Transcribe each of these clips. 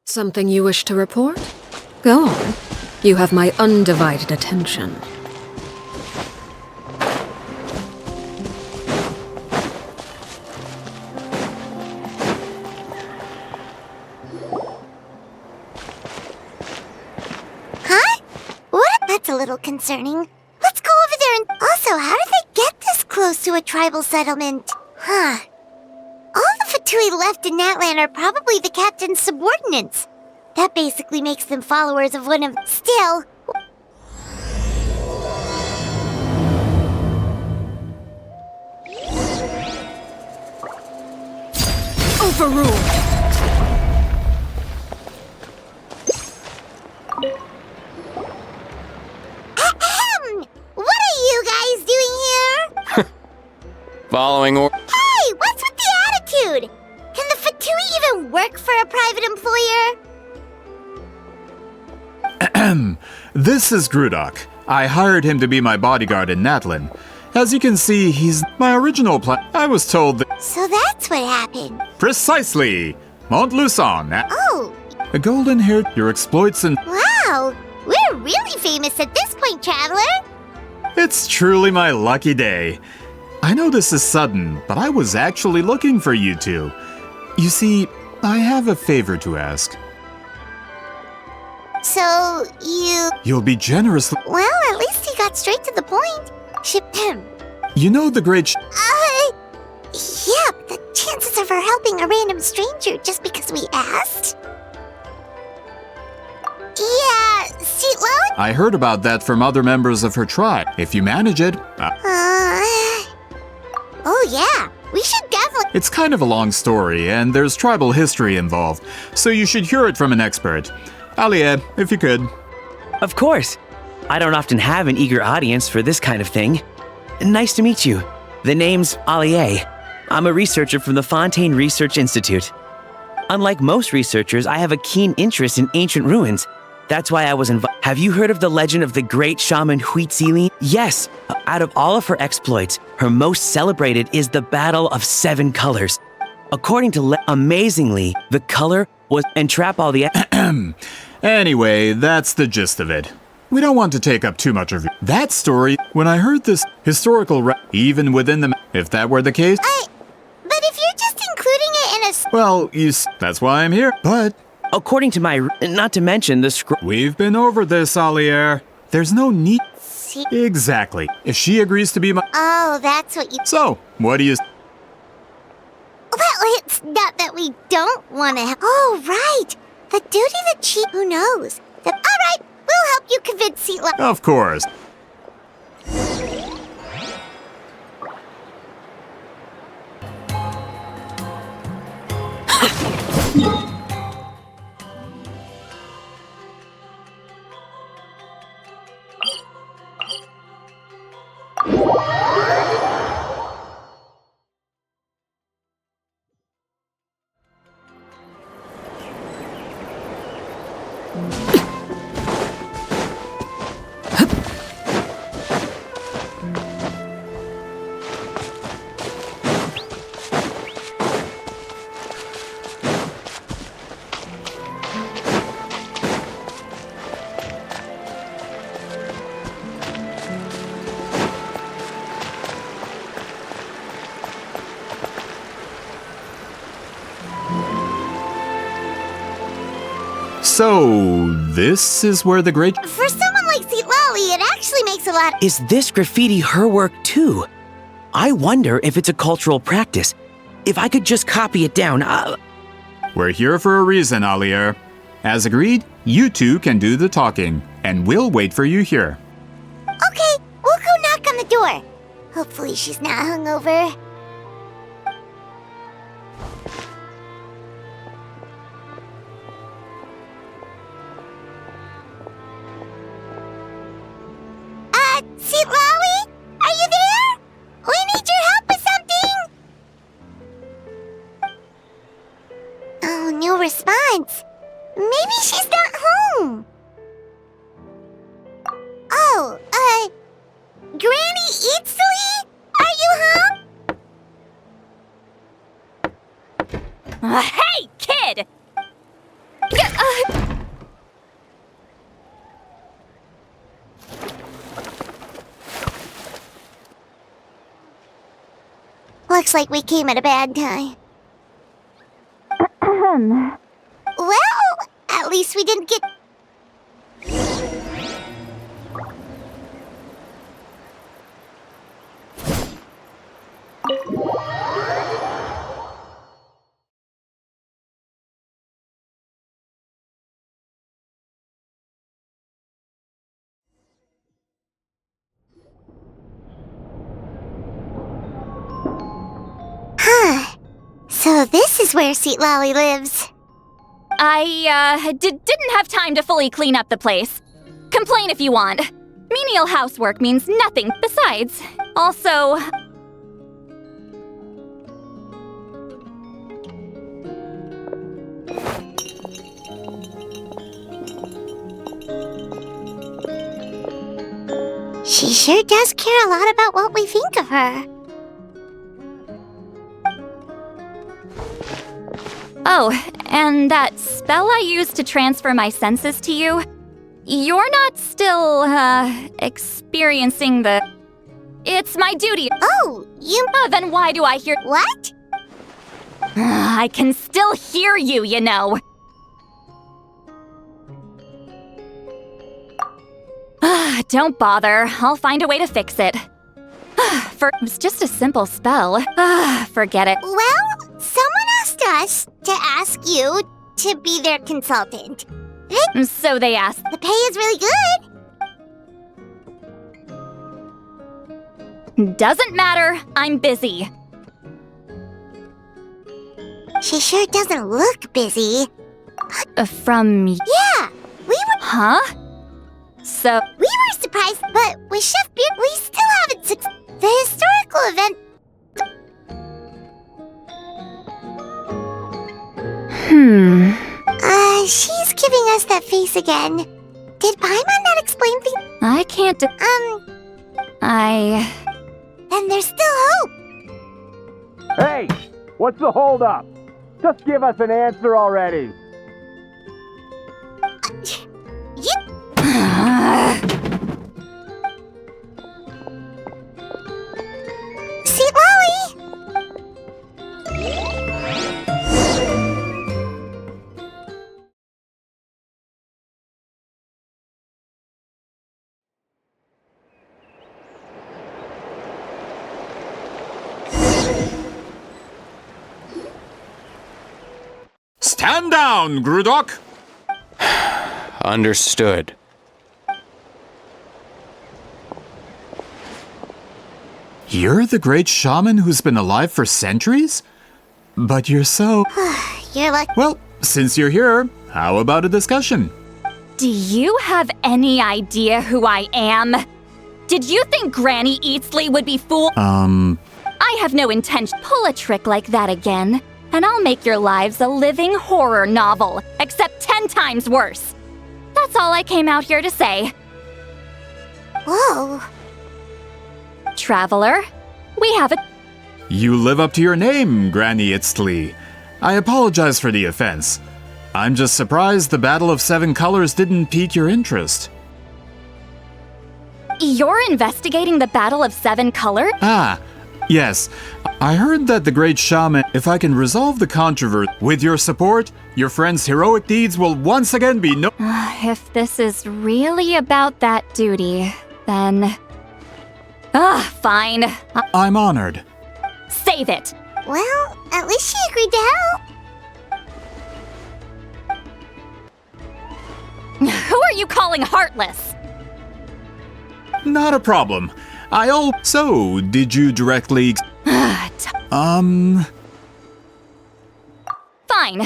Something you wish to report? Go on. You have my undivided attention. Huh? What? That's a little concerning. Let's go over there and... Also, how did they get this close to a tribal settlement? Huh. All the Fatui left in Natlan are probably the captain's subordinates. That basically makes them followers of one of... Still... Overruled! Ahem! What are you guys doing here? Following or... Hey, what's with the attitude? Can the Fatui even work for a private employer? This is Grudok. I hired him to be my bodyguard in Natlan. As you can see, he's my original plan. I was told that... So that's what happened. Precisely! Montluçon. Oh, A golden-haired, your exploits and... wow! We're really famous at this point, Traveler! It's truly my lucky day. I know this is sudden, but I was actually looking for you two. You see, I have a favor to ask. So, you... You'll be generously... Well, at least he got straight to the point. You know the great... Yeah, but the chances of her helping a random stranger just because we asked? Yeah, Seatlo? I heard about that from other members of her tribe. If you manage it... Oh yeah, we should definitely... It's kind of a long story, and there's tribal history involved, so you should hear it from an expert. Alie, if you could. Of course. I don't often have an eager audience for this kind of thing. Nice to meet you. The name's Alie. I'm a researcher from the Fontaine Research Institute. Unlike most researchers, I have a keen interest in ancient ruins. That's why I was invited. Have you heard of the legend of the great shaman Huitzili? Yes. Out of all of her exploits, her most celebrated is the Battle of Seven Colors. According to amazingly, the color was entrap all the... Anyway, that's the gist of it. We don't want to take up too much of that story. When I heard this historical even within the... If that were the case... But if you're just including it in a... Well, that's why I'm here. But... According to my... Not to mention the We've been over this, Alier. There's no need... See? Exactly. If she agrees to be my... Oh, that's what you... So, what do you... Well, it's not that we don't want to... Oh, right. The duty the chief... Who knows? All right, we'll help you convince Seatlo... Of course. So, this is where the great... For someone like Seatlali, it actually makes a lot... Is this graffiti her work too? I wonder if it's a cultural practice. If I could just copy it down, We're here for a reason, Alier. As agreed, you two can do the talking, and we'll wait for you here. Okay, we'll go knock sure. Hopefully she's not hungover. Sitlawi? Are you there? We need your help with something! Oh, no response. Maybe she's not home. Oh, Granny Eatsley? Are you home? Hey, kid! Looks like we came at a bad time. Well, at least we didn't get... So this is where Sitlawi lives. I, didn't have time to fully clean up the place. Complain if you want. Menial housework means nothing. Besides, also... She sure does care a lot about what we think of her. Oh, and that spell I used to transfer my senses to you? You're not still, experiencing the... It's my duty. Oh, you... Then why do I hear... What? I can still hear you, you know. Don't bother. I'll find a way to fix it. It was just a simple spell. Forget it. Well, someone asked us to ask you to be their consultant. So they asked. The pay is really good. Doesn't matter. I'm busy. She sure doesn't look busy. From... Yeah, we were... Huh? So... We were surprised, but with Chef Beard, we still haven't the historical event... She's giving us that face again. Did Paimon not explain things? I can't... Then there's still hope. Hey! What's the holdup? Just give us an answer already. Sitlawi! Stand down, Grudok! Understood. You're the great shaman who's been alive for centuries? But you're so... You're like... Well, since you're here, how about a discussion? Do you have any idea who I am? Did you think Granny Eatsley would be fooled? I have no intention. Pull a trick like that again, and I'll make your lives a living horror novel, except 10 times worse. That's all I came out here to say. Whoa. Traveler, we have a... You live up to your name, Granny Itztli. I apologize for the offense. I'm just surprised the Battle of Seven Colors didn't pique your interest. You're investigating the Battle of Seven Colors? Ah, yes. I heard that the great shaman, if I can resolve the controversy with your support, your friend's heroic deeds will once again be If this is really about that duty, then... fine. I'm honored. Save it. Well, at least she agreed to help. Who are you calling heartless? Not a problem. So, did you directly... Fine.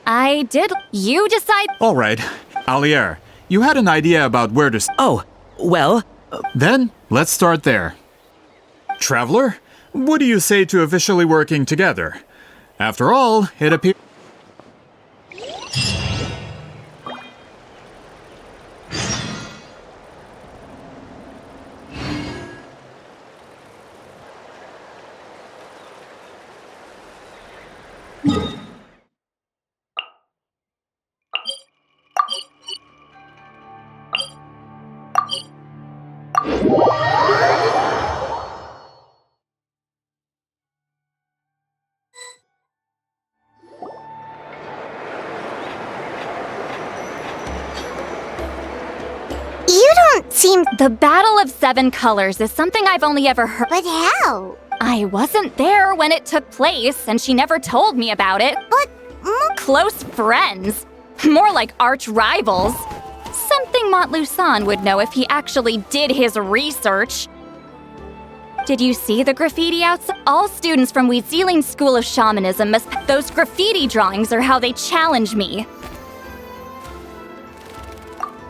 I did. You decide. All right. Alier, you had an idea about where to... Oh, well, Then, let's start there. Traveler, what do you say to officially working together? After all, it appears... You don't seem... The Battle of Seven Colors is something I've only ever heard. But how? I wasn't there when it took place, and she never told me about it. But... Close friends. More like arch rivals. Something Montluçon would know if he actually did his research. Did you see the graffiti outside? All students from Weeziling's School of Shamanism must... Those graffiti drawings are how they challenge me.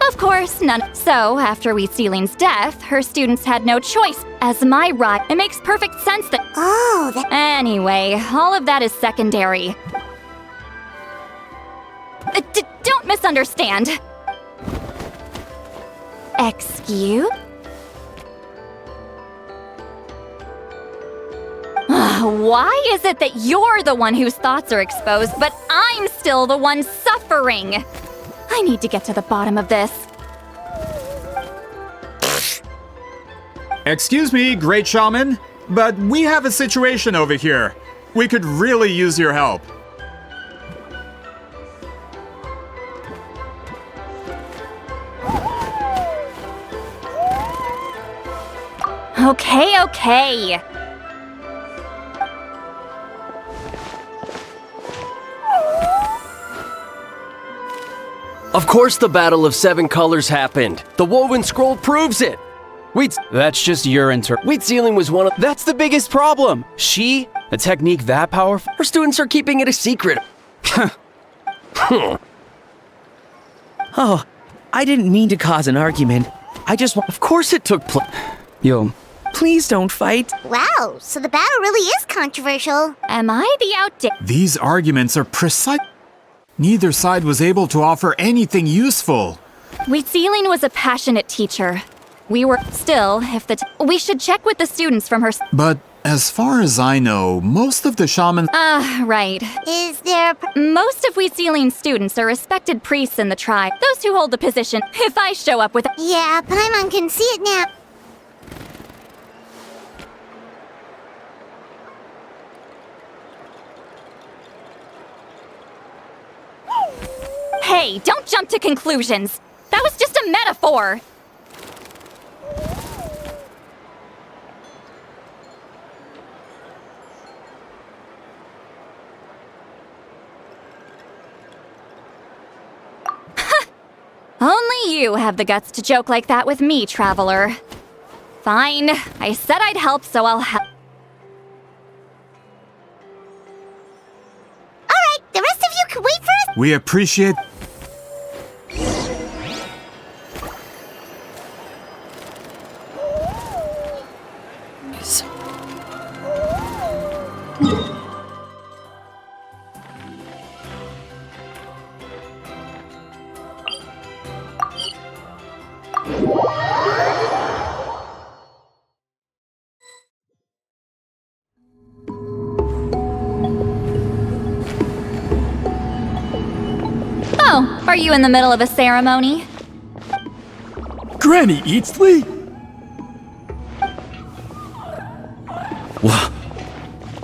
Of course, none. So, after Weeziling's death, her students had no choice. As my ride, it makes perfect sense that... Oh, that... Anyway, all of that is secondary. Don't misunderstand. Excuse? Why is it that you're the one whose thoughts are exposed, but I'm still the one suffering? I need to get to the bottom of this. Excuse me, great shaman, but we have a situation over here. We could really use your help. Okay. Of course the Battle of Seven Colors happened. The Woven Scroll proves it. That's just your Weeziling was one of... That's the biggest problem. A technique that powerful? Her students are keeping it a secret. oh, I didn't mean to cause an argument. I just want... Of course it took place. Yo, Please don't fight. Wow, so the battle really is controversial. Am I the outdate? These arguments are precise. Neither side was able to offer anything useful. Weeziling was a passionate teacher. We were still, if the we should check with the students from her. But as far as I know, most of the shamans... Right. Is there... Most of Weeziling's students are respected priests in the tribe. Those who hold the position. If I show up with... Yeah, Paimon can see it now. Hey, don't jump to conclusions. That was just a metaphor. Only you have the guts to joke like that with me, Traveler. Fine. I said I'd help, so I'll help. Alright, the rest of you can wait for us. We appreciate... Oh, are you in the middle of a ceremony? Granny Eatsley?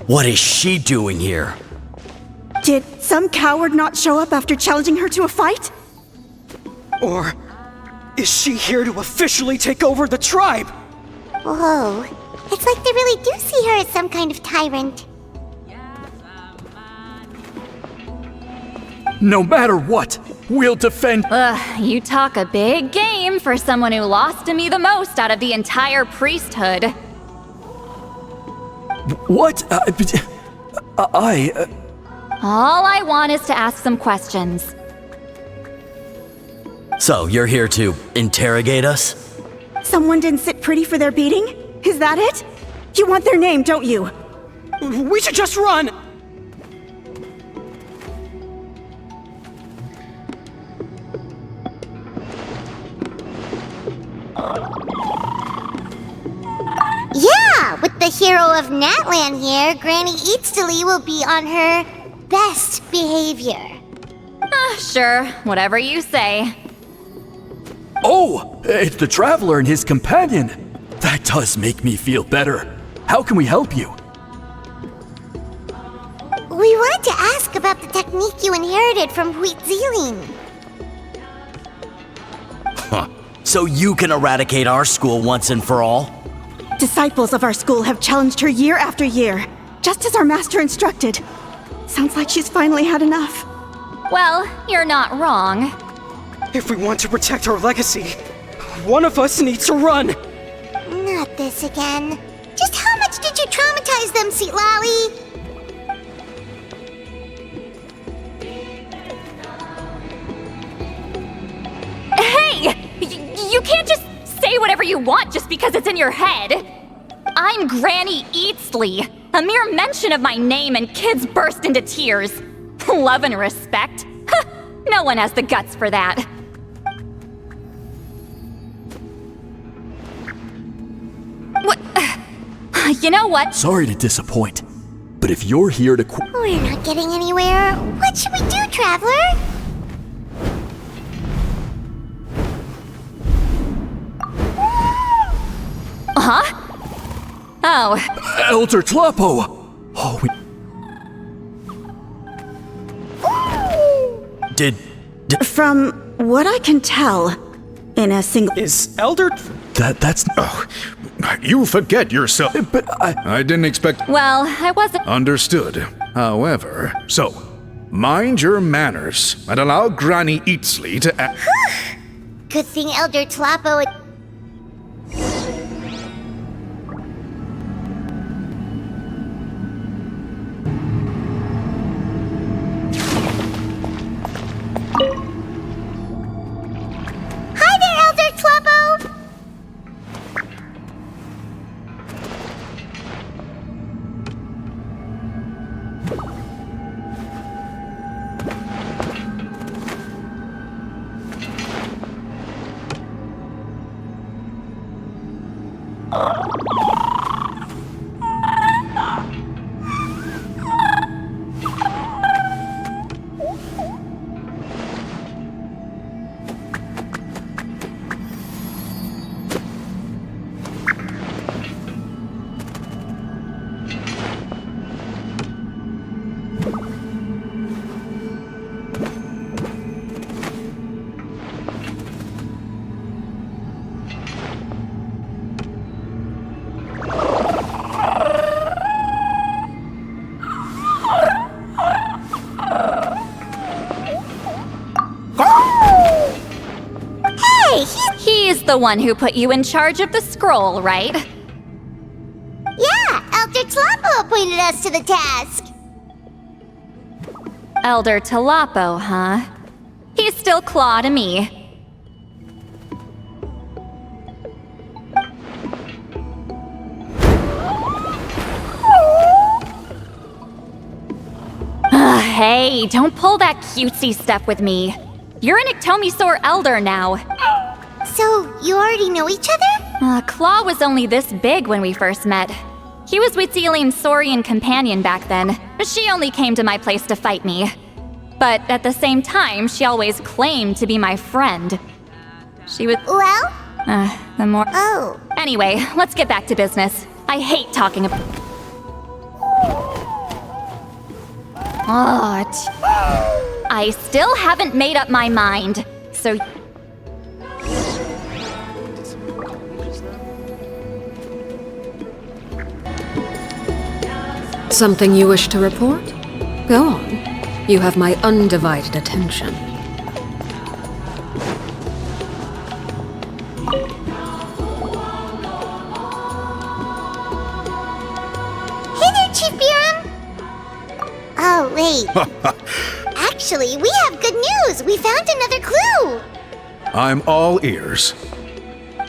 What is she doing here? Did some coward not show up after challenging her to a fight? Or is she here to officially take over the tribe? Whoa, it's like they really do see her as some kind of tyrant. No matter what, we'll defend. You talk a big game. name for someone who lost to me the most out of the entire priesthood. What? All I want is to ask some questions. So, you're here to interrogate us? Someone didn't sit pretty for their beating? Is that it? You want their name, don't you? We should just run! Yeah, with the hero of Natlan here, Granny Eatstily will be on her best behavior. Sure, whatever you say. Oh, it's the Traveler and his companion. That does make me feel better. How can we help you? We wanted to ask about the technique you inherited from Huitziling. Huh. So you can eradicate our school once and for all? Disciples of our school have challenged her year after year, just as our master instructed. Sounds like she's finally had enough. Well, you're not wrong. If we want to protect our legacy, one of us needs to run! Not this again. Just how much did you traumatize them, Sweet Lally? Hey! You can't just say whatever you want just because it's in your head. I'm Granny Eatsley. A mere mention of my name and kids burst into tears. Love and respect? No one has the guts for that. What? You know what? Sorry to disappoint, but if you're here to We're not getting anywhere. What should we do, Traveler? Huh? Oh. Elder Tlapo! Oh, Did... From what I can tell, in a single... Is Elder... That's... Oh, you forget yourself. But I didn't expect... Well, I wasn't... Understood. However, so, mind your manners and allow Granny Eatsley to act... Good thing Elder Tlapo... Hi there, Elder Tlapo! He's the one who put you in charge of the scroll, right? Yeah, Elder Tlapo appointed us to the task. Elder Tlapo, huh? He's still claw to me. Hey, don't pull that cutesy stuff with me. You're an Ictomisaur Elder now. So, you already know each other? Claw was only this big when we first met. He was Huitzilin's Saurian companion back then. She only came to my place to fight me. But at the same time, she always claimed to be my friend. She would... Well? The more... Oh. Anyway, let's get back to business. I hate talking about... What? I still haven't made up my mind, so... Something you wish to report? Go on. You have my undivided attention. Wait! Actually, we have good news! We found another clue! I'm all ears.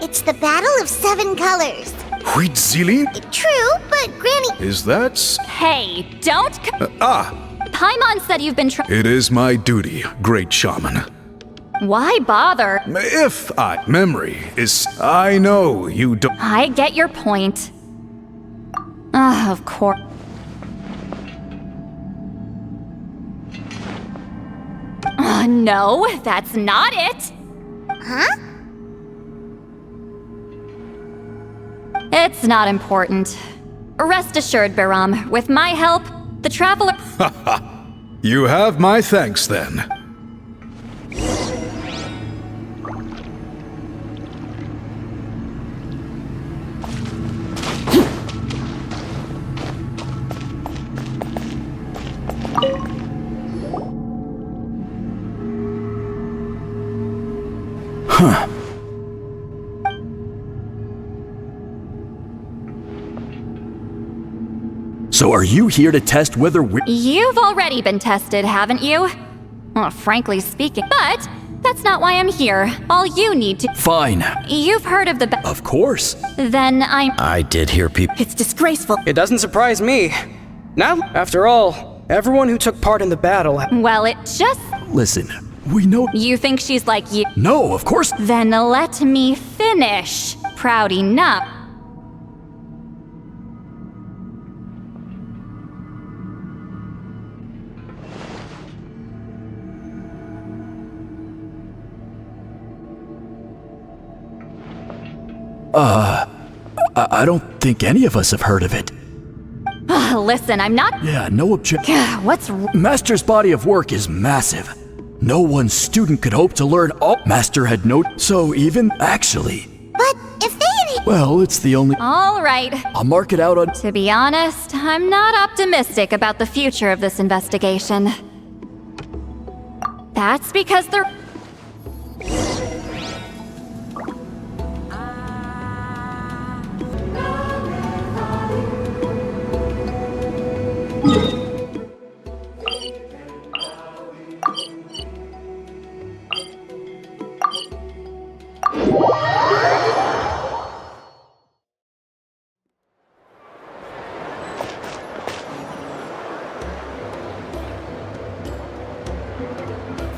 It's the Battle of Seven Colors. Wheat Zilin? True, but Granny... Is that... Hey, don't... Paimon said you've been It is my duty, great shaman. Why bother? If memory is... I know you don't... I get your point. Of course. No, that's not it. Huh? It's not important. Rest assured, Biram, with my help, the Traveler... You have my thanks, then. Huh. So are you here to test whether we're— You've already been tested, haven't you? Well, frankly speaking. But that's not why I'm here. All you need to— Fine. You've heard of the— Of course. Then I did hear people— It's disgraceful. It doesn't surprise me. Now, after all, everyone who took part in the battle— Well, it just— Listen, we know— You think she's like you? No, of course— Then let me finish. Proud enough. I don't think any of us have heard of it. Listen, I'm not— Yeah, no objection. What's— Master's body of work is massive. No one student could hope to learn all Master had no— So even— Actually— But if they... Well, it's the only— All right. I'll mark it out on— To be honest, I'm not optimistic about the future of this investigation. That's because they're—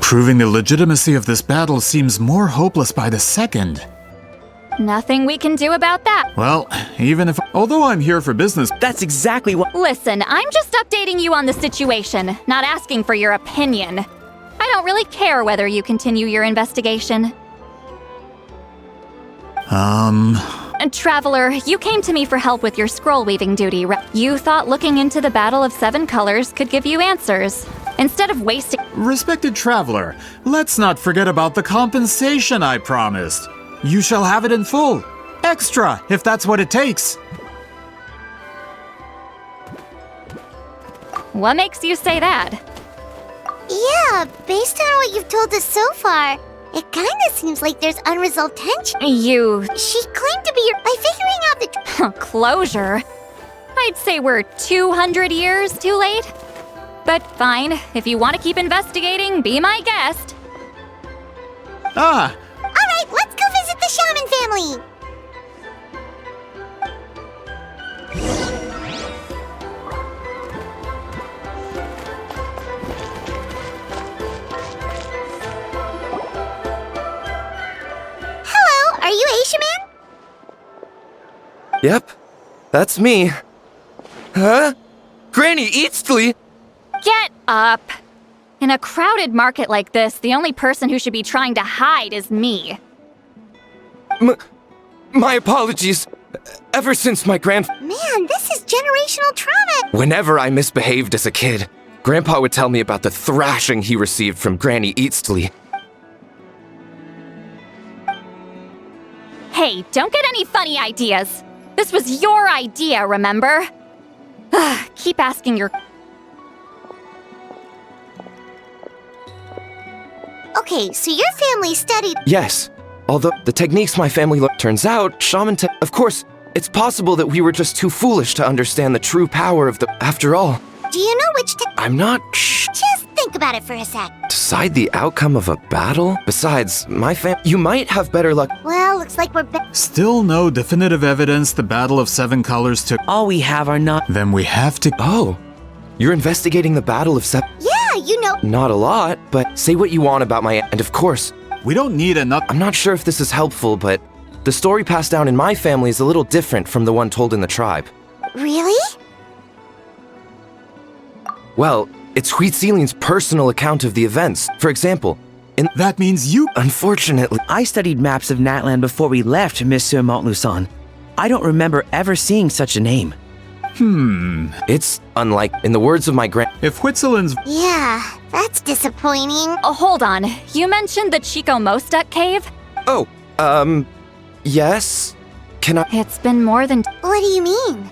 Proving the legitimacy of this battle seems more hopeless by the second. Nothing we can do about that. Well, even if... Although I'm here for business... That's exactly what— Listen, I'm just updating you on the situation, not asking for your opinion. I don't really care whether you continue your investigation. And Traveler, you came to me for help with your scroll weaving duty, right? You thought looking into the Battle of Seven Colors could give you answers. Instead of wasting— Respected Traveler, let's not forget about the compensation I promised. You shall have it in full. Extra, if that's what it takes. What makes you say that? Yeah, based on what you've told us so far, it kinda seems like there's unresolved tension. She claimed to be your— by figuring out the— Closure? I'd say we're 200 years too late. But fine, if you want to keep investigating, be my guest. Alright, let's go visit the shaman family! Hello, are you Aisha Man? Yep, that's me. Huh? Granny Eastly? Get up! In a crowded market like this, the only person who should be trying to hide is me. My apologies. Ever since my Man, this is generational trauma! Whenever I misbehaved as a kid, Grandpa would tell me about the thrashing he received from Granny Eastly. Hey, don't get any funny ideas. This was your idea, remember? Keep asking your... Okay, so your family studied— Yes, although the techniques my family learned— Turns out, shaman Of course, it's possible that we were just too foolish to understand the true power of the— After all, Do you know which I'm not Just think about it for a sec. decide the outcome of a battle? Besides, you might have better luck. Well, looks like we're Still no definitive evidence the Battle of Seven Colors took. All we have are not. Then we have to. Oh, you're investigating the Battle of Seven. Yeah, you know. Not a lot, but say what you want about my. And of course, we don't need another. I'm not sure if this is helpful, but the story passed down in my family is a little different from the one told in the tribe. Really? Well, it's Huitzilin's personal account of the events. For example, that means you. Unfortunately, I studied maps of Natland before we left, Monsieur Montluçon. I don't remember ever seeing such a name. It's unlike, in the words of my If Huitzilin's. Yeah, that's disappointing. Oh, hold on. You mentioned the Chico Mostek cave? Oh, yes? Can I? It's been more than. What do you mean?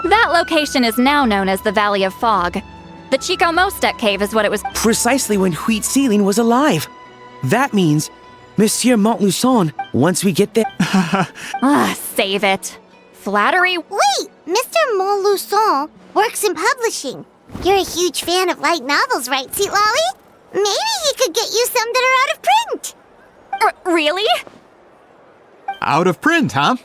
That location is now known as the Valley of Fog. The Chico Mostek cave is what it was. Precisely when Huitzilin was alive. That means, Monsieur Montluçon, once we get there. Save it. Flattery. Wait, Mr. Montluçon works in publishing. You're a huge fan of light novels, right, Sweet Lolly? Maybe he could get you some that are out of print. Really? Out of print, huh?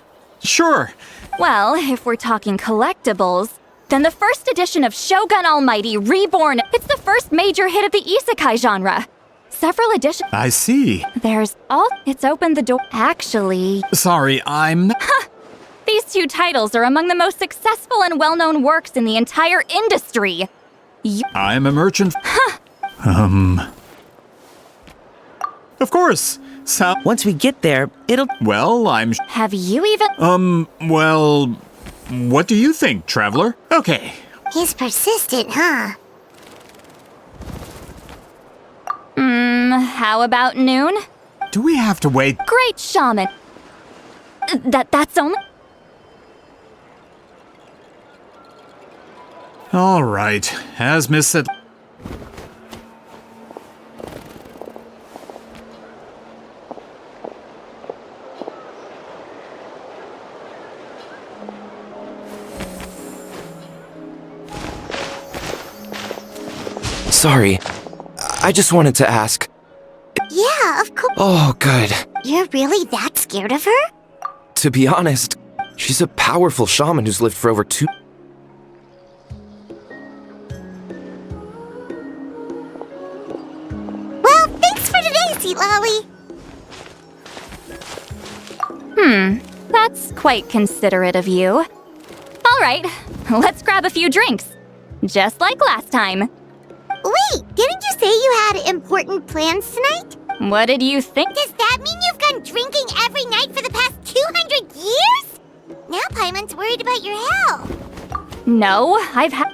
Sure. Well, if we're talking collectibles, then the first edition of Shogun Almighty Reborn, it's the first major hit of the isekai genre. Several editions. I see. It's opened the door. Actually. Sorry, I'm. These two titles are among the most successful and well-known works in the entire industry. I'm a merchant. Of course. So. Once we get there, it'll. Well, I'm. Have you even. Well. What do you think, traveler? Okay. He's persistent, huh? How about noon? Do we have to wait? Great shaman. That's only. All right. As Miss said. Sorry. I just wanted to ask. Yeah, of course. Oh, good. You're really that scared of her? To be honest, she's a powerful shaman who's lived for over 2. Well, thanks for today, Sweet Lolly. That's quite considerate of you. All right, let's grab a few drinks. Just like last time. Wait, didn't you say you had important plans tonight? What did you think? Does that mean you've gone drinking every night for the past 200 years? Now Paimon's worried about your health. No, I've had.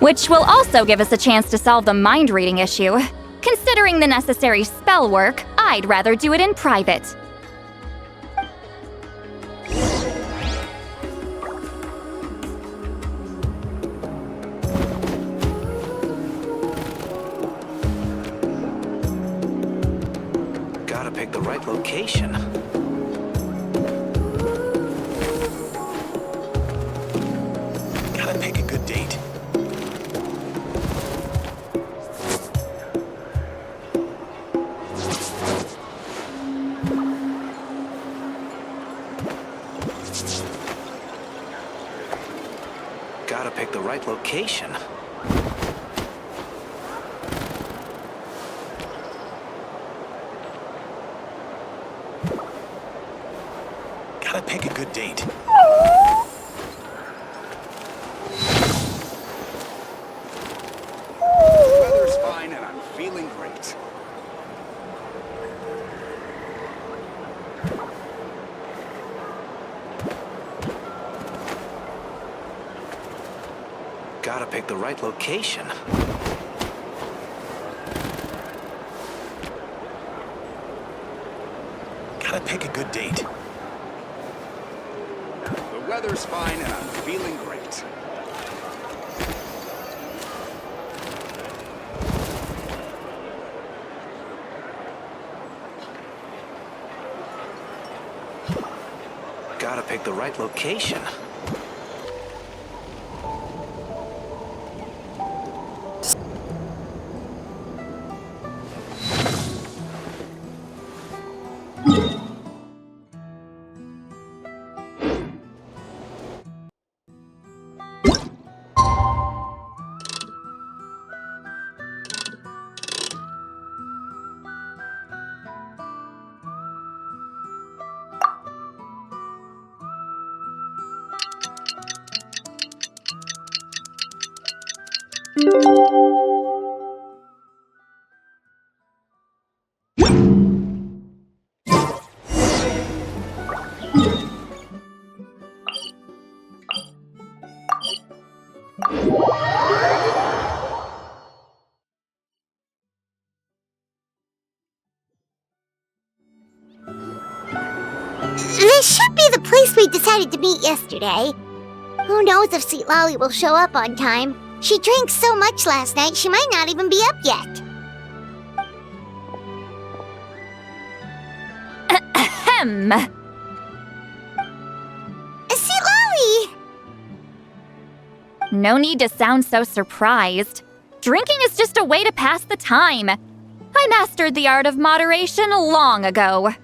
Which will also give us a chance to solve the mind reading issue. Considering the necessary spell work, I'd rather do it in private. Gotta pick the right location. Gotta pick a good date. Gotta pick the right location. Gotta pick a good date. The weather's fine and I'm feeling great. Gotta pick the right location. Gotta pick a good date. The weather's fine and I'm feeling great. Gotta pick the right location. This should be the place we decided to meet yesterday. Who knows if Sweet Lolly will show up on time. She drank so much last night, she might not even be up yet. Ahem. Sweet Lolly! No need to sound so surprised. Drinking is just a way to pass the time. I mastered the art of moderation long ago.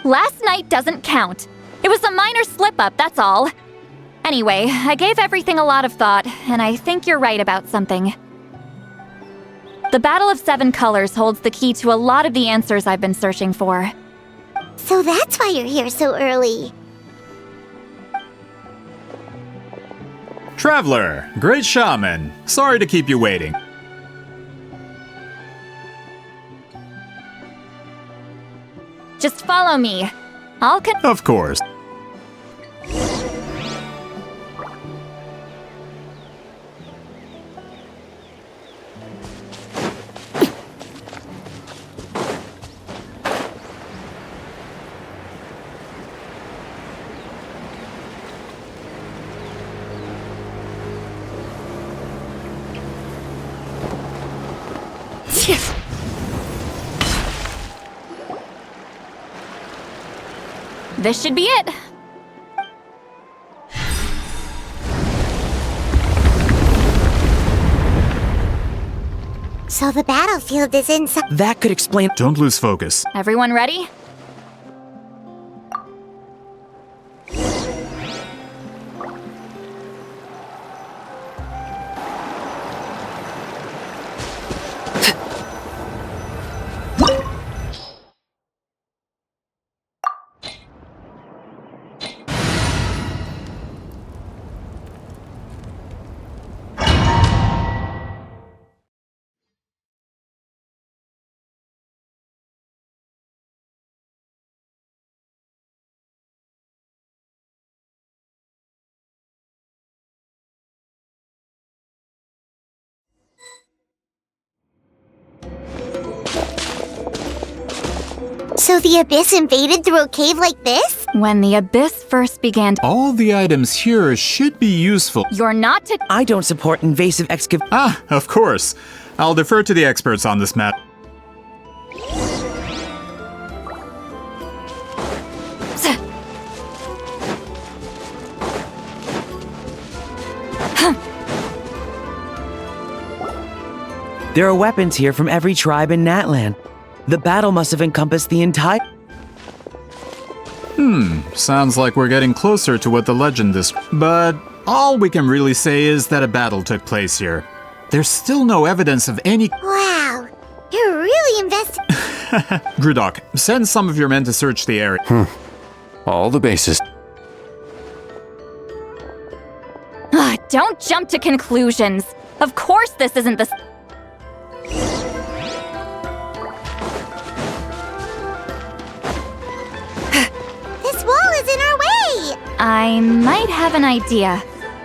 Last night doesn't count. It was a minor slip-up, that's all. Anyway, I gave everything a lot of thought, and I think you're right about something. The Battle of Seven Colors holds the key to a lot of the answers I've been searching for. So that's why you're here so early. Traveler, great shaman. Sorry to keep you waiting. Just follow me. Of course. This should be it. So the battlefield is inside. That could explain. Don't lose focus. Everyone ready? So the Abyss invaded through a cave like this? When the Abyss first began All the items here should be useful. You're not to- I don't support invasive excavation. Ah, of course. I'll defer to the experts on this matter. There are weapons here from every tribe in Natlan. The battle must have encompassed the entire... Sounds like we're getting closer to what the legend is. But all we can really say is that a battle took place here. There's still no evidence of any... Wow, you're really invested. Grudok, send some of your men to search the area. All the bases. Don't jump to conclusions. Of course this isn't the... This wall is in our way! I might have an idea.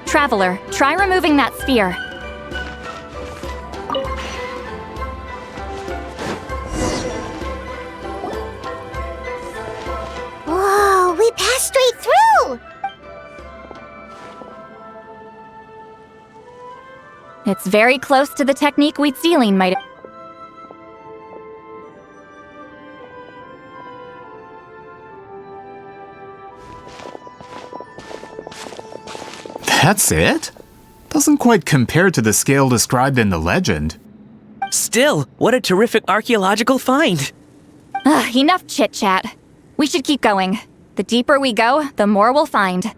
Traveler, try removing that sphere. It's very close to the technique we'd ceiling might. That's it? Doesn't quite compare to the scale described in the legend. Still, what a terrific archaeological find! Enough chit-chat. We should keep going. The deeper we go, the more we'll find.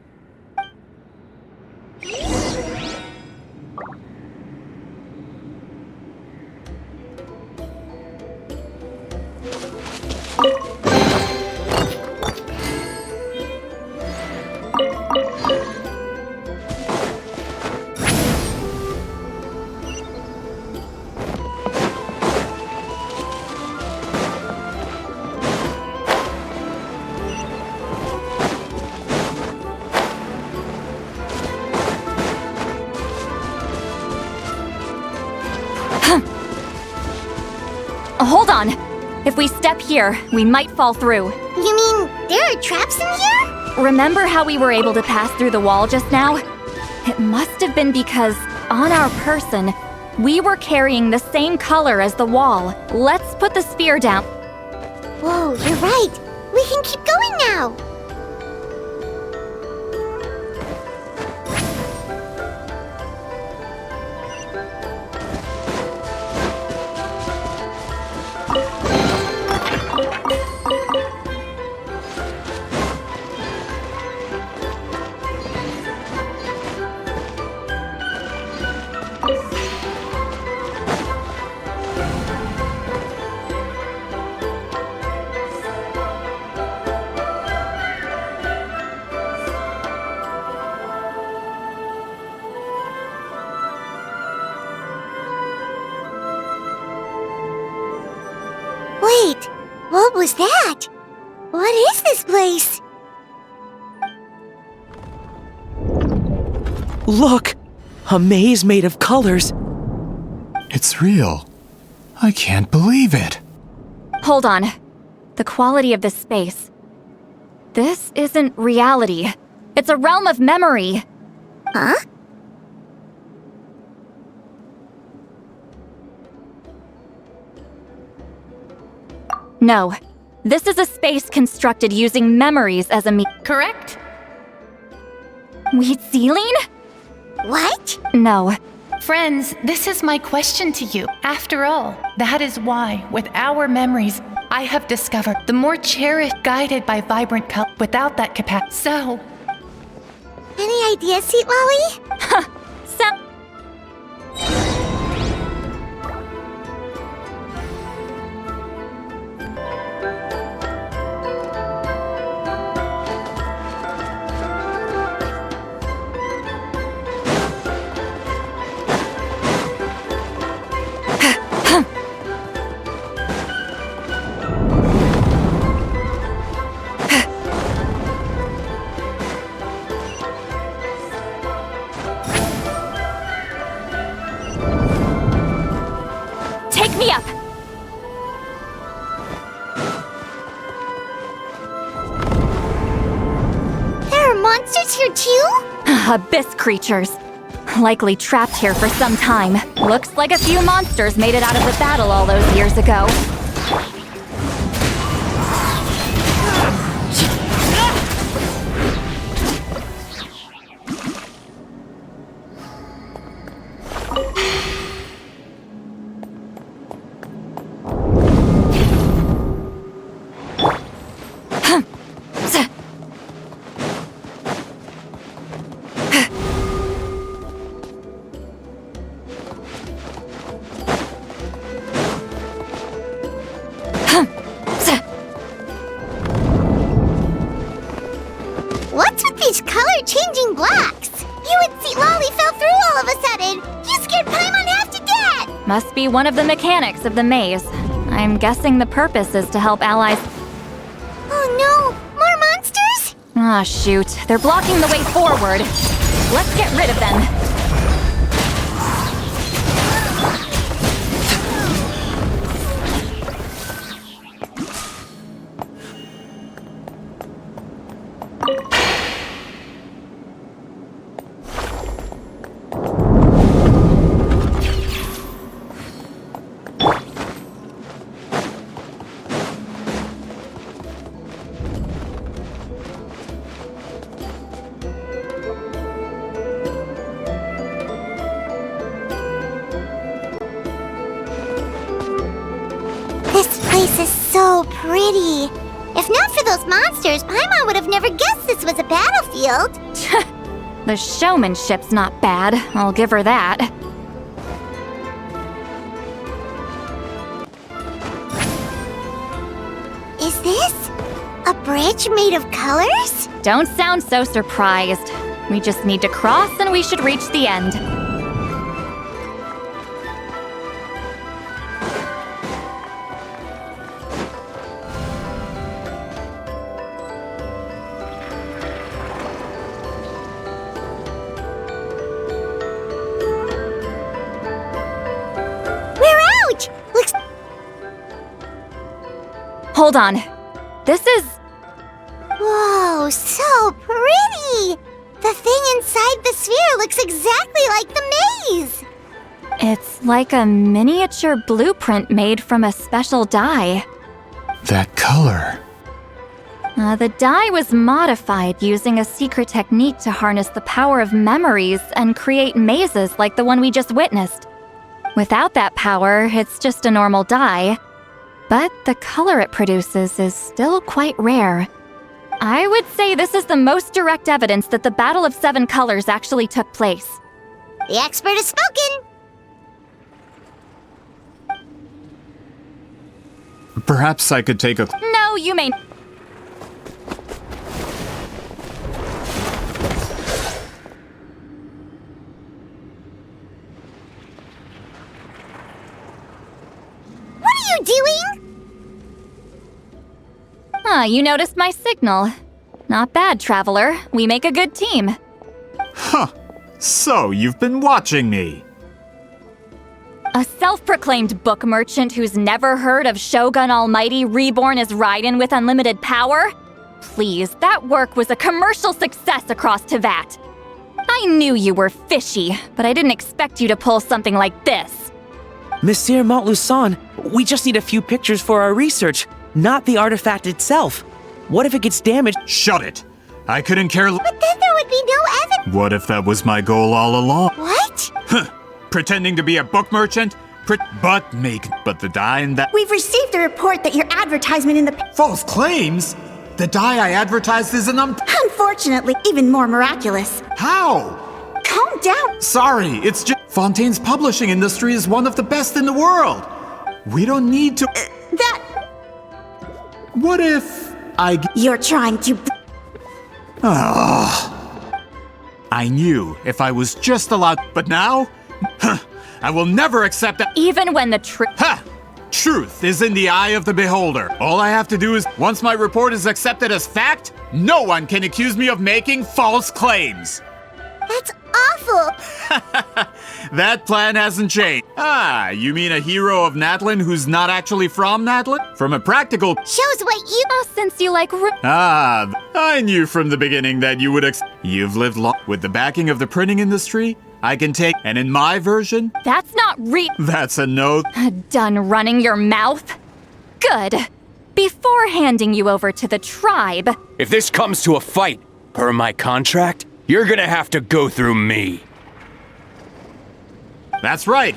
Hold on! If we step here, we might fall through. You mean there are traps in here? Remember how we were able to pass through the wall just now? It must have been because, on our person, we were carrying the same color as the wall. Let's put the spear down. Whoa, you're right. We can keep going now. Wait, what was that? What is this place? Look! A maze made of colors. It's real. I can't believe it. Hold on. The quality of this space. This isn't reality. It's a realm of memory. Huh? No. This is a space constructed using memories as a Correct? Weed ceiling? What? No. Friends, this is my question to you. After all, that is why, with our memories, I have discovered the more cherished, guided by vibrant color without that capacity. So... Any ideas, Sweet Lolly? Take me up! There are monsters here too? Abyss creatures. Likely trapped here for some time. Looks like a few monsters made it out of the battle all those years ago. What's with these color-changing blocks? You and Sweet Lolly fell through all of a sudden. You scared Paimon half to death. Must be one of the mechanics of the maze. I'm guessing the purpose is to help allies. Oh no! More monsters? Ah, shoot. They're blocking the way forward. Let's get rid of them. monsters, Paimon would have never guessed this was a battlefield. The showmanship's not bad, I'll give her that. Is this a bridge made of colors? Don't sound so surprised. We just need to cross and we should reach the end. We're out! Looks... Hold on. This is... Whoa, so pretty! The thing inside the sphere looks exactly like the maze! It's like a miniature blueprint made from a special dye. That color. The dye was modified using a secret technique to harness the power of memories and create mazes like the one we just witnessed. Without that power, it's just a normal dye. But the color it produces is still quite rare. I would say this is the most direct evidence that the Battle of Seven Colors actually took place. The expert has spoken! Perhaps I could take a... No, you may... What are you doing? You noticed my signal. Not bad, Traveler. We make a good team. Huh. So, you've been watching me. A self-proclaimed book merchant who's never heard of Shogun Almighty reborn as Raiden with unlimited power? Please, that work was a commercial success across Tevat. I knew you were fishy, but I didn't expect you to pull something like this. Monsieur Montluçon, we just need a few pictures for our research, not the artifact itself. What if it gets damaged? Shut it! I couldn't care But then there would be no evidence. What if that was my goal all along? What? Huh. Pretending to be a book merchant? But the dye and that... We've received a report that your advertisement in the... False claims? The dye I advertised is an Unfortunately, even more miraculous. How? Calm down. Sorry, it's just... Fontaine's publishing industry is one of the best in the world. We don't need to... What if You're trying to... I knew if I was just allowed... But now? I will never accept that... Even when the truth... Truth is in the eye of the beholder. All I have to do is, once my report is accepted as fact, no one can accuse me of making false claims. That's awful! That plan hasn't changed. You mean a hero of Natlin who's not actually from Natlin? From a practical... Shows what you... since you like... I knew from the beginning that you would You've lived long... With the backing of the printing industry, I can take... And in my version... That's not That's a no... Done running your mouth? Good. Before handing you over to the tribe... If this comes to a fight, per my contract, you're gonna have to go through me. That's right.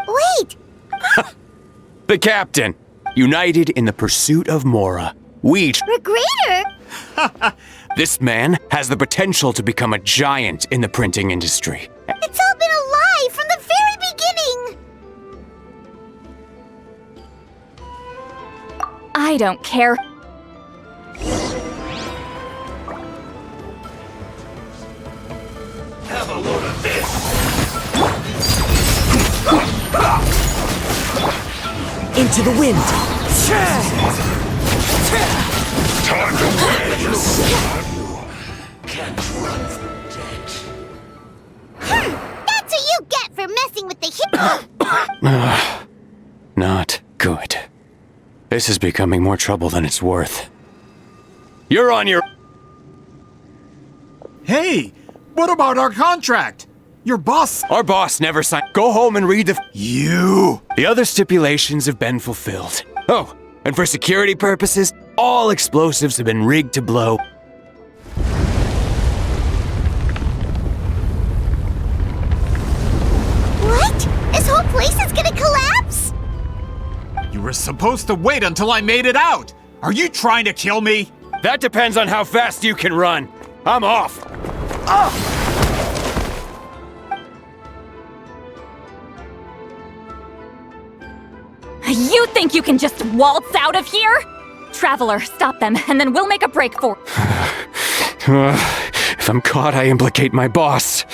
Wait! The captain. United in the pursuit of Mora. Regrader? This man has the potential to become a giant in the printing industry. It's all been a lie from the very beginning! I don't care. Have a load of this! Into the wind! Time to win! Can't run from death. That's what you get for messing with the Not good. This is becoming more trouble than it's worth. You're on your... Hey! What about our contract? Your boss... Our boss never signed... Go home and read the... You! The other stipulations have been fulfilled. Oh, and for security purposes, all explosives have been rigged to blow. What? This whole place is gonna collapse? You were supposed to wait until I made it out! Are you trying to kill me? That depends on how fast you can run. I'm off. You think you can just waltz out of here? Traveler, stop them, and then we'll make a break for— If I'm caught, I implicate my boss.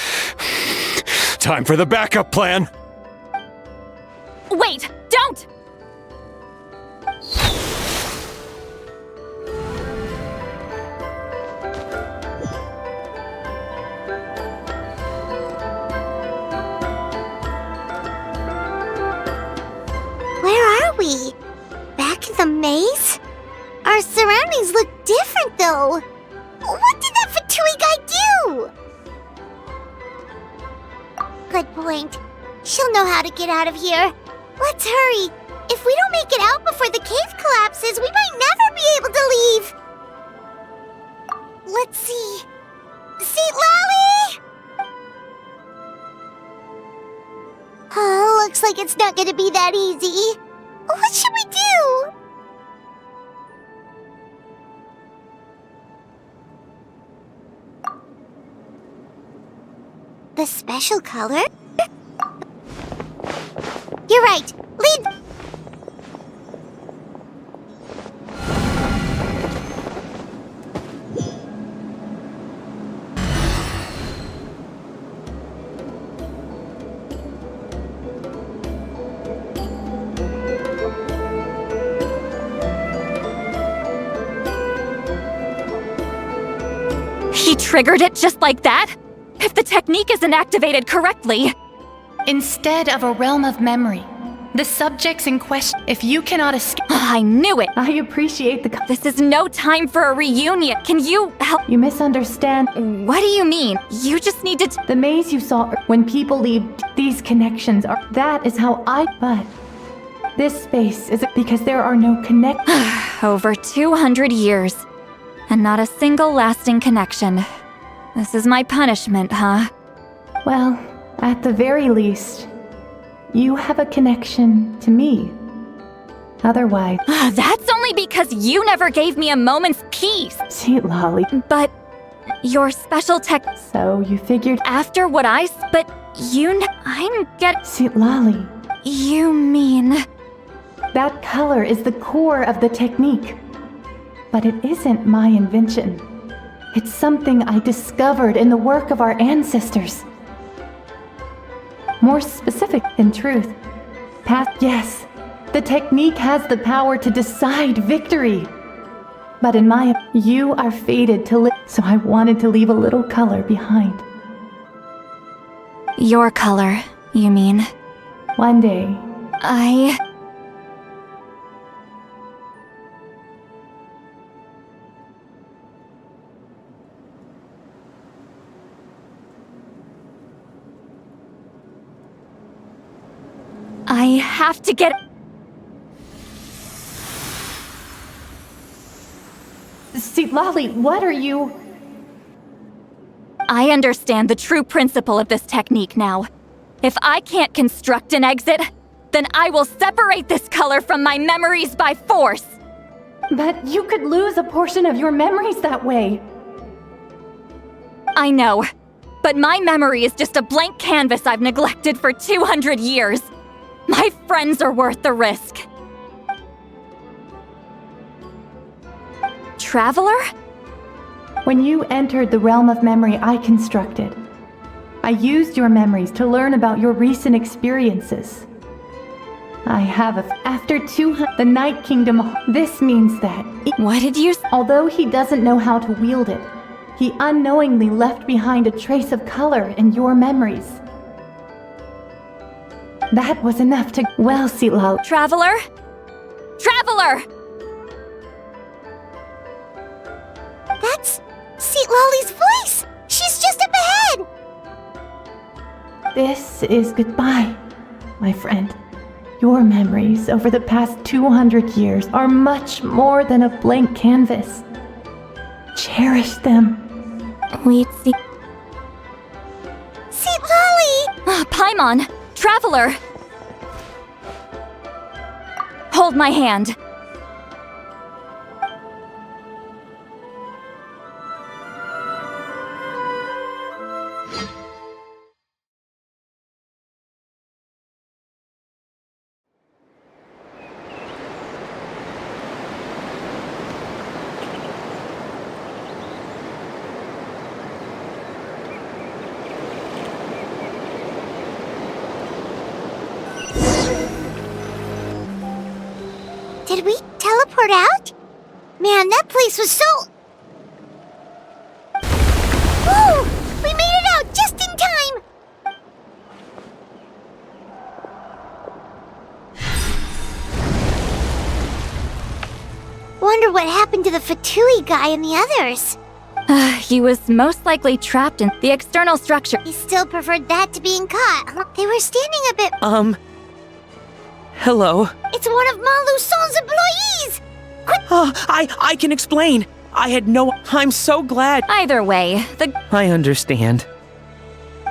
Time for the backup plan. Wait, don't! Where are we? Back in the maze? Our surroundings look different, though. What did that Fatui guy do? Good point. She'll know how to get out of here. Let's hurry. If we don't make it out before the cave collapses, we might never be able to leave. Let's see. Seat Lolly! Oh, looks like it's not gonna be that easy. What should we do? The special color? You're right. Lead. He triggered it just like that? If the technique isn't activated correctly— Instead of a realm of memory, the subjects in question, if you cannot escape— I knew it! I appreciate the— This is no time for a reunion. Can you help— You misunderstand. What do you mean? You just need to— The maze you saw when people leave, these connections are— That is how but this space is because there are no Over 200 years, and not a single lasting connection. This is my punishment, huh? Well, at the very least, you have a connection to me. Otherwise— That's only because you never gave me a moment's peace! See, Lolly. But your special tech— So you figured— After what but I'm See, Lolly. You mean— That color is the core of the technique. But it isn't my invention. It's something I discovered in the work of our ancestors. More specific, in truth. Yes, the technique has the power to decide victory. But in you are fated to live, so I wanted to leave a little color behind. Your color, you mean? One day. I have to get— See, Lolly, what are you— I understand the true principle of this technique now. If I can't construct an exit, then I will separate this color from my memories by force. But you could lose a portion of your memories that way. I know, but my memory is just a blank canvas I've neglected for 200 years. My friends are worth the risk. Traveler? When you entered the realm of memory I constructed, I used your memories to learn about your recent experiences. I have after 200, the Night Kingdom. This means that— What did you— Although he doesn't know how to wield it, he unknowingly left behind a trace of color in your memories. That was enough to— Well, Seatlal— Traveler? Traveler! That's Seat Lolly's voice! She's just up ahead! This is goodbye, my friend. Your memories over the past 200 years are much more than a blank canvas. Cherish them. Wait, Seat Lolly! Paimon! Traveler! Hold my hand. Did we teleport out? Man, that place was so... Woo! We made it out just in time! Wonder what happened to the Fatui guy and the others. He was most likely trapped in the external structure. He still preferred that to being caught. They were standing a bit... Hello? It's one of Maluson's employees! I can explain! I'm so glad! Either way, I understand.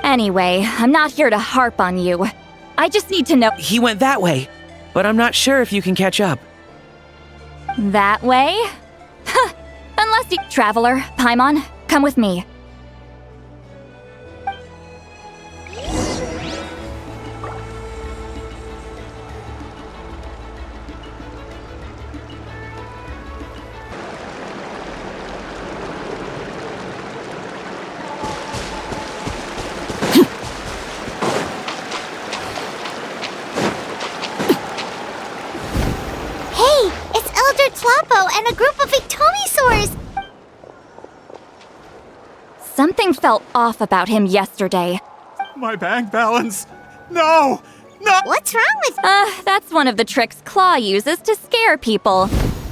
Anyway, I'm not here to harp on you. I just need to know... He went that way, but I'm not sure if you can catch up. That way? Unless you... Traveler, Paimon, come with me. And a group of Ictomisaurs! Something felt off about him yesterday. My bank balance! No! No! What's wrong with... That's one of the tricks Claw uses to scare people.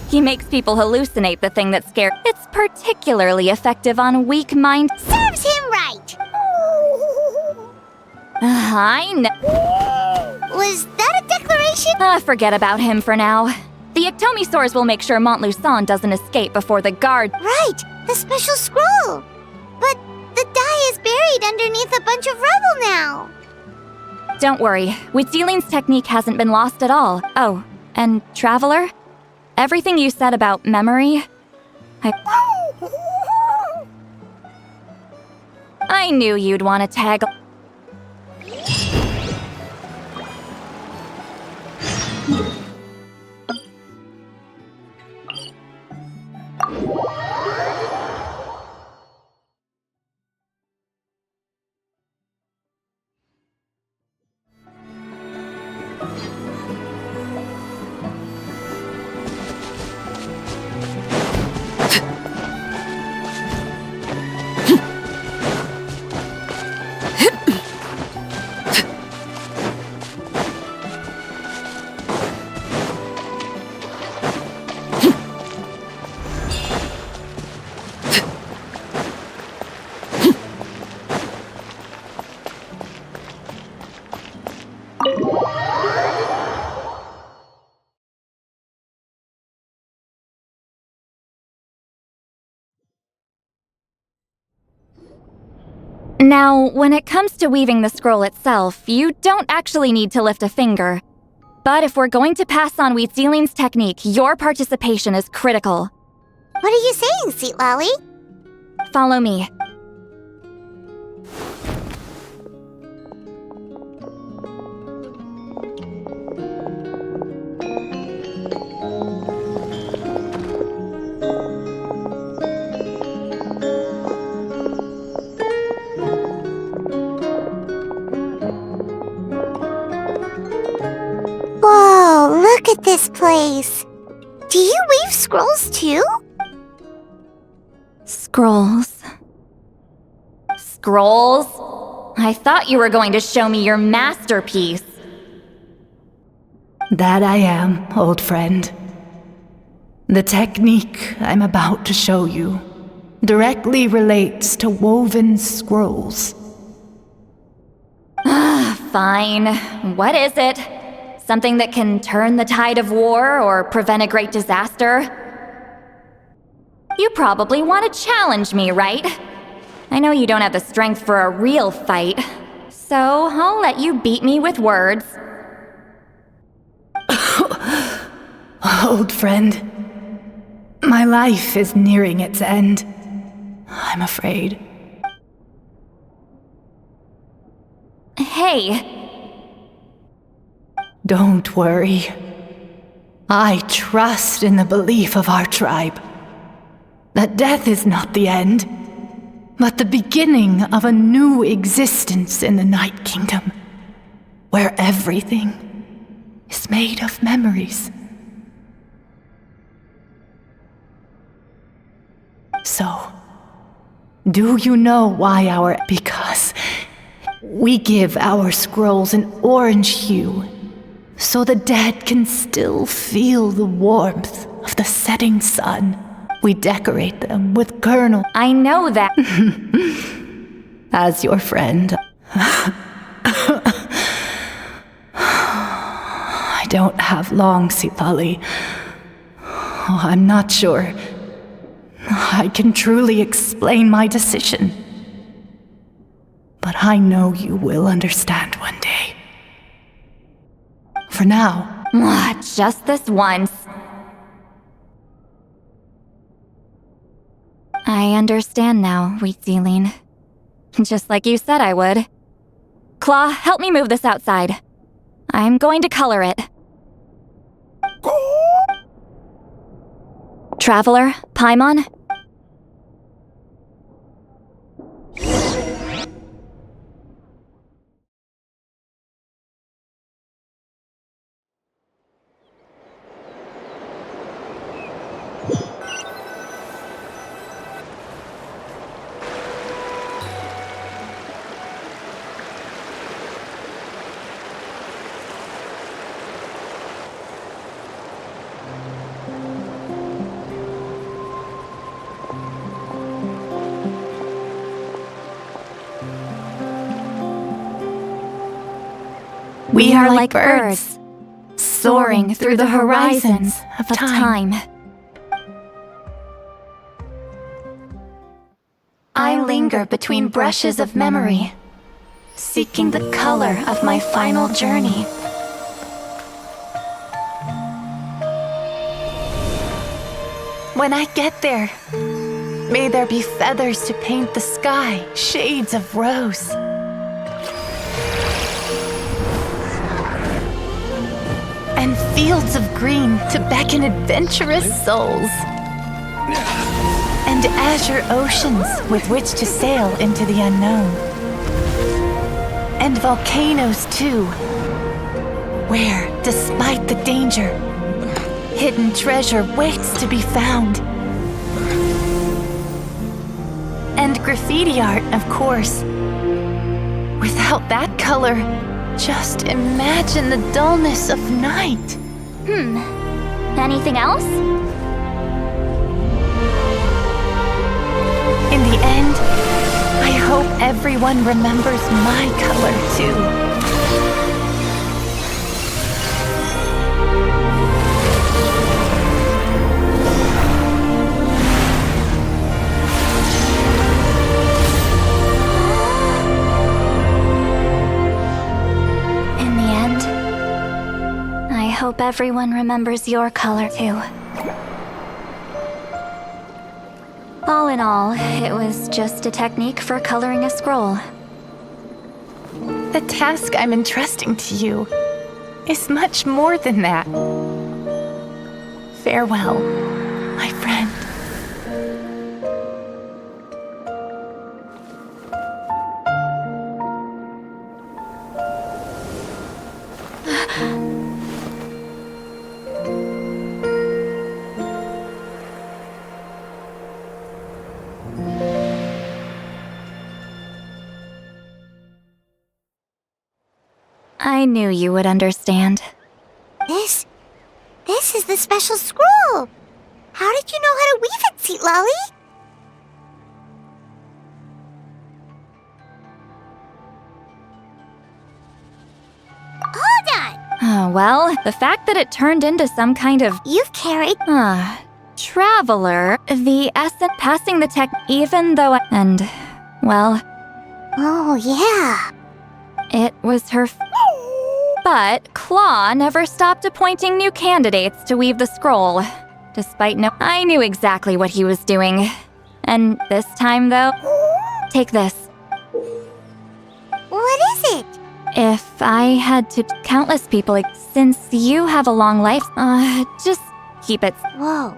He makes people hallucinate the thing that scares. It's particularly effective on weak mind. Serves him right! I know. Was that a declaration? Forget about him for now. The Ictomisaurs will make sure Montluçon doesn't escape before the guard. Right, the special scroll. But the die is buried underneath a bunch of rubble now. Don't worry, Witzeline's technique hasn't been lost at all. Oh, and Traveler? Everything you said about memory... I knew you'd want to tag... Now, when it comes to weaving the scroll itself, you don't actually need to lift a finger. But if we're going to pass on Witzeline's technique, your participation is critical. What are you saying, Sweet Lolly? Follow me. Whoa, look at this place. Do you weave scrolls too? Scrolls. Scrolls? I thought you were going to show me your masterpiece. That I am, old friend. The technique I'm about to show you directly relates to woven scrolls. Fine. What is it? Something that can turn the tide of war or prevent a great disaster? You probably want to challenge me, right? I know you don't have the strength for a real fight, so I'll let you beat me with words. Old friend, my life is nearing its end. I'm afraid. Hey. Don't worry. I trust in the belief of our tribe that death is not the end, but the beginning of a new existence in the Night Kingdom, where everything is made of memories. So, do you know why because we give our scrolls an orange hue, so the dead can still feel the warmth of the setting sun. We decorate them with kernel. I know that. As your friend, I don't have long, Sipali. Oh, I'm not sure I can truly explain my decision. But I know you will understand one day. For now. Just this once. I understand now, Wheatsealing. Just like you said I would. Claw, help me move this outside. I'm going to color it. Traveler, Paimon? We are like birds, soaring through the horizons of time. I linger between brushes of memory, seeking the color of my final journey. When I get there, may there be feathers to paint the sky, shades of rose. And fields of green to beckon adventurous souls. And azure oceans with which to sail into the unknown. And volcanoes too, where, despite the danger, hidden treasure waits to be found. And graffiti art, of course. Without that color, just imagine the dullness of night. Anything else? In the end, I hope everyone remembers my color too. I hope everyone remembers your color too. All in all, it was just a technique for coloring a scroll. The task I'm entrusting to you is much more than that. Farewell, my friend. I knew you would understand. This is the special scroll. How did you know how to weave it, Seat Lolly? Hold on! Oh, well, the fact that it turned into some kind of... You've carried... Traveler, the essence passing the tech even though and, well... Oh, yeah. It was her... But Claw never stopped appointing new candidates to weave the scroll. Despite I knew exactly what he was doing. And this time, though, take this. What is it? If I had to countless people, since you have a long life, just keep it. Whoa.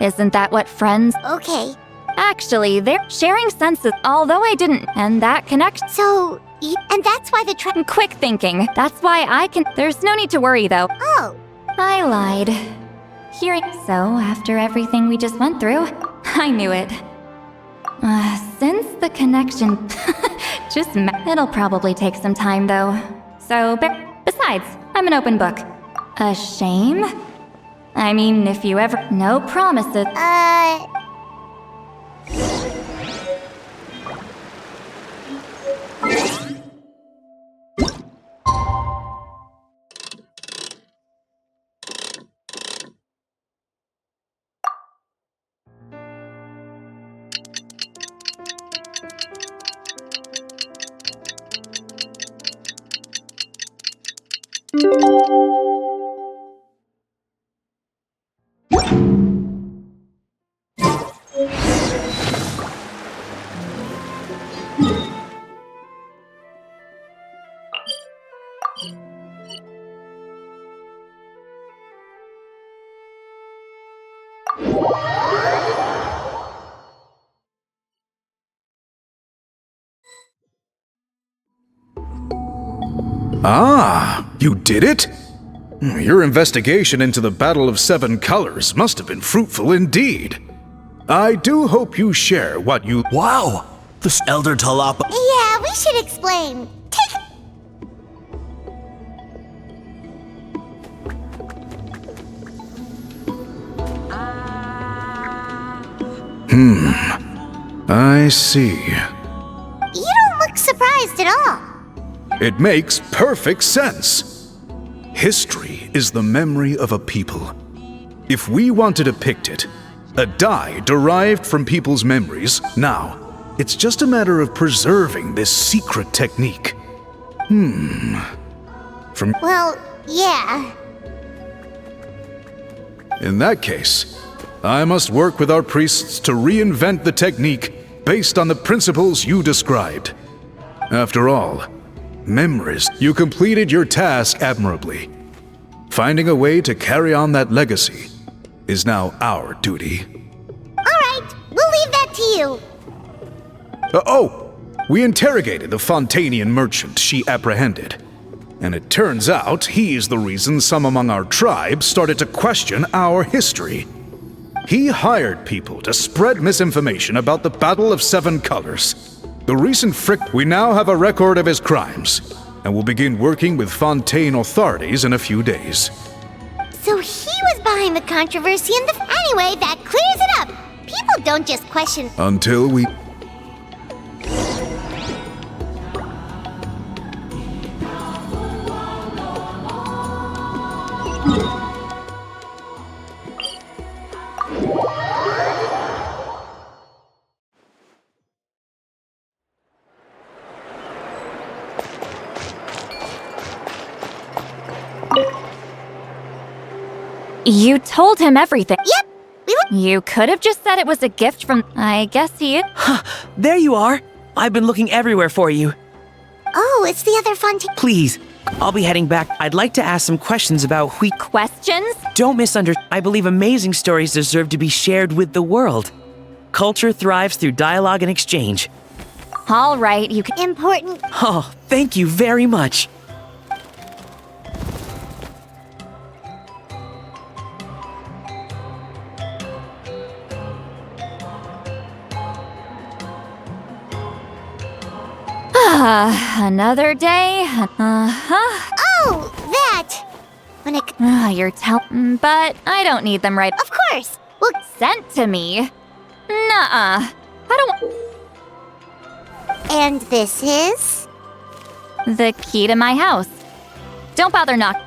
Isn't that what friends? Okay. Actually, they're sharing senses, although I didn't, and that connects. So, and that's why the Quick thinking. That's why I can. There's no need to worry, though. Oh. I lied. Hearing so, after everything we just went through, I knew it. Since the connection... It'll probably take some time, though. So, besides, I'm an open book. A shame? I mean, if you ever... No promises. Ah, you did it? Your investigation into the Battle of Seven Colors must have been fruitful indeed. I do hope you share what you— Wow! This Elder Talapa— Yeah, we should explain. I see. You don't look surprised at all. It makes perfect sense. History is the memory of a people. If we want to depict it, a die derived from people's memories, now, it's just a matter of preserving this secret technique. Well, yeah. In that case, I must work with our priests to reinvent the technique based on the principles you described. After all, memories, you completed your task admirably. Finding a way to carry on that legacy is now our duty. Alright, we'll leave that to you. We interrogated the Fontanian merchant she apprehended. And it turns out he's the reason some among our tribe started to question our history. He hired people to spread misinformation about the Battle of Seven Colors. The recent we now have a record of his crimes, and will begin working with Fontaine authorities in a few days. So he was behind the controversy in the... Anyway, that clears it up. People don't just question... Until we... You told him everything. Yep. You could have just said it was a gift from... I guess he... There you are! I've been looking everywhere for you. Oh, it's the other Fontaine... Please, I'll be heading back. I'd like to ask some questions about Questions? Don't misunderstand. I believe amazing stories deserve to be shared with the world. Culture thrives through dialogue and exchange. All right, you can... Important... Oh, thank you very much. Another day. Oh, that! When it... You're telling... But I don't need them right... Of course! Well... Sent to me? Nuh-uh. I don't... And this is? The key to my house. Don't bother knock...